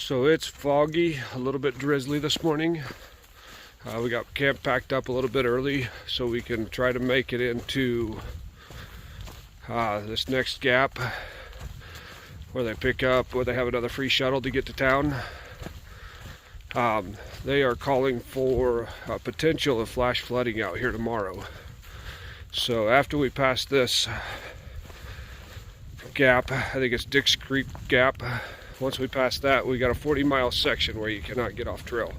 So it's foggy, a little bit drizzly this morning. We got camp packed up a little bit early so we can try to make it into this next gap where they pick up, where they have another free shuttle to get to town. They are calling for a potential of flash flooding out here tomorrow. So after we pass this gap, I think it's Dick's Creek Gap, once we pass that, we got a 40-mile section where you cannot get off trail.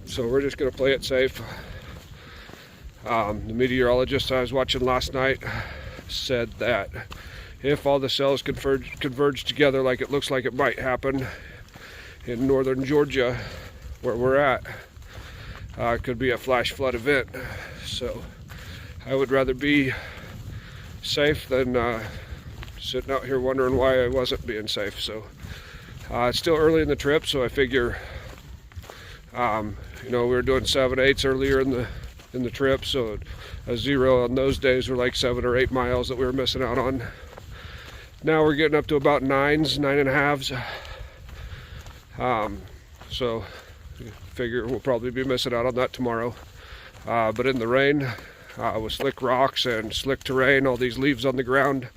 So we're just going to play it safe. The meteorologist I was watching last night said that if all the cells converge together like it looks like it might happen in northern Georgia, where we're at, it could be a flash flood event. So I would rather be safe than sitting out here wondering why I wasn't being safe. So it's still early in the trip, so I figure we were doing 7/8 earlier in the trip, so a zero on those days were like 7 or 8 miles that we were missing out on. Now we're getting up to about 9.5s. So I figure we'll probably be missing out on that tomorrow. But in the rain, with slick rocks and slick terrain, all these leaves on the ground,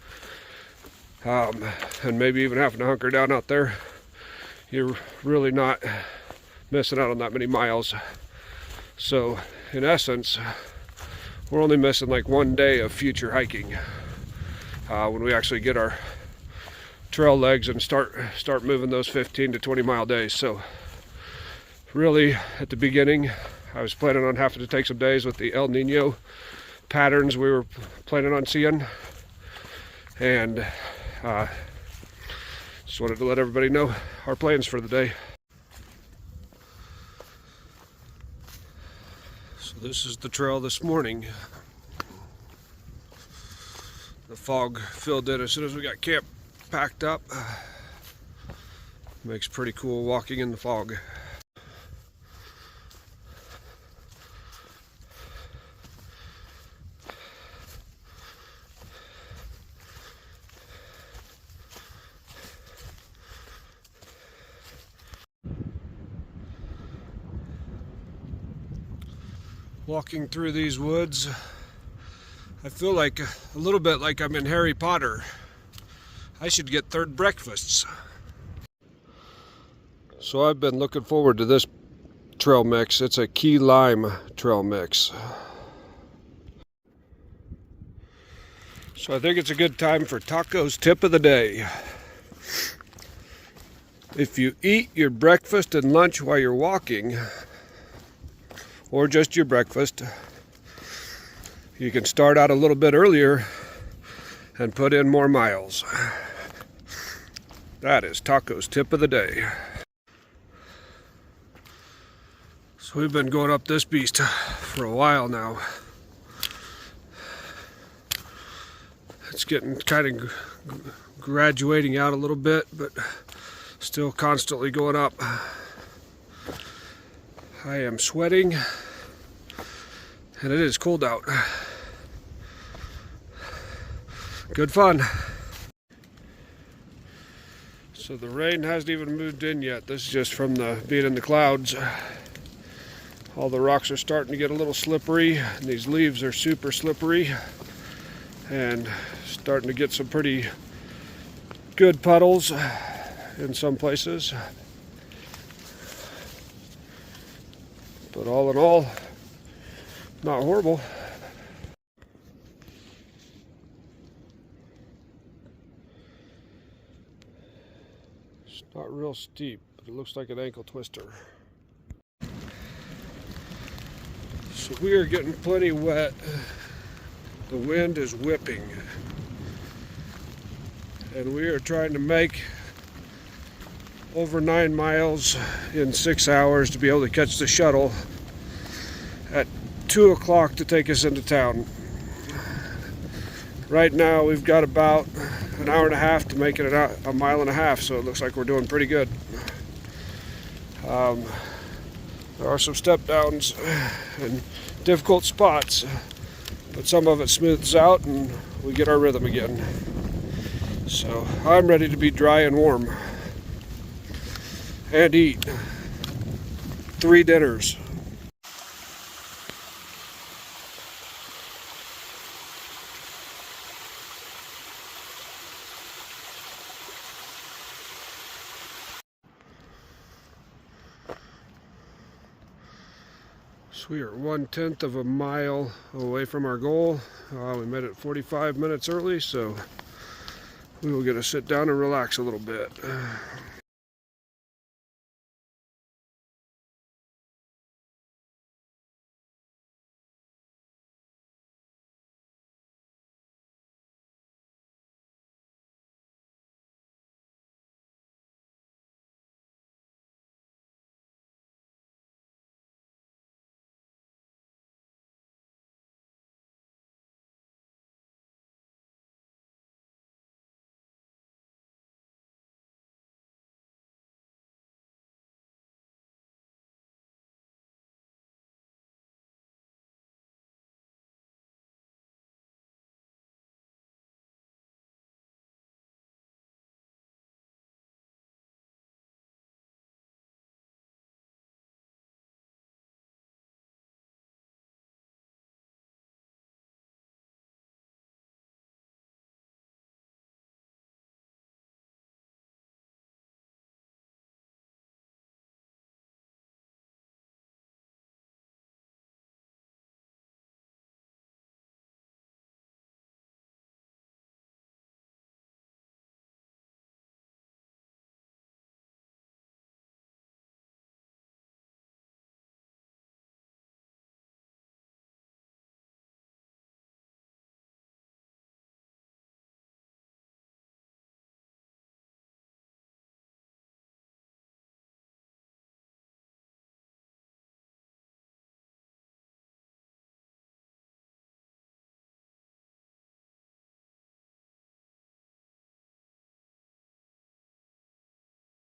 and maybe even having to hunker down out there, you're really not missing out on that many miles. So in essence, we're only missing like 1 day of future hiking when we actually get our trail legs and start moving those 15 to 20 mile days. So really, at the beginning, I was planning on having to take some days with the El Nino patterns we were planning on seeing, and just wanted to let everybody know our plans for the day. So this is the trail this morning. The fog filled in as soon as we got camp packed up. Makes pretty cool walking in the fog. Walking through these woods, I feel like a little bit like I'm in Harry Potter. I should get third breakfasts. So I've been looking forward to this trail mix. It's a key lime trail mix. So I think it's a good time for tacos tip of the day. If you eat your breakfast and lunch while you're walking, or just your breakfast, you can start out a little bit earlier and put in more miles. That is tacos tip of the day. So we've been going up this beast for a while now. It's getting kind of graduating out a little bit, but still constantly going up. I am sweating, and it is cold out. Good fun. So the rain hasn't even moved in yet. This is just from being in the clouds. All the rocks are starting to get a little slippery, and these leaves are super slippery, and starting to get some pretty good puddles in some places. But all in all, not horrible. It's not real steep, but it looks like an ankle twister. So we are getting plenty wet. The wind is whipping. And we are trying to make over 9 miles in 6 hours to be able to catch the shuttle at 2 o'clock to take us into town. Right now we've got about an hour and a half to make it a mile and a half, so it looks like we're doing pretty good. There are some step downs and difficult spots, but some of it smooths out and we get our rhythm again. So I'm ready to be dry and warm. and eat 3 dinners. So we are 1/10 of a mile away from our goal. We made it 45 minutes early, so we will get to sit down and relax a little bit.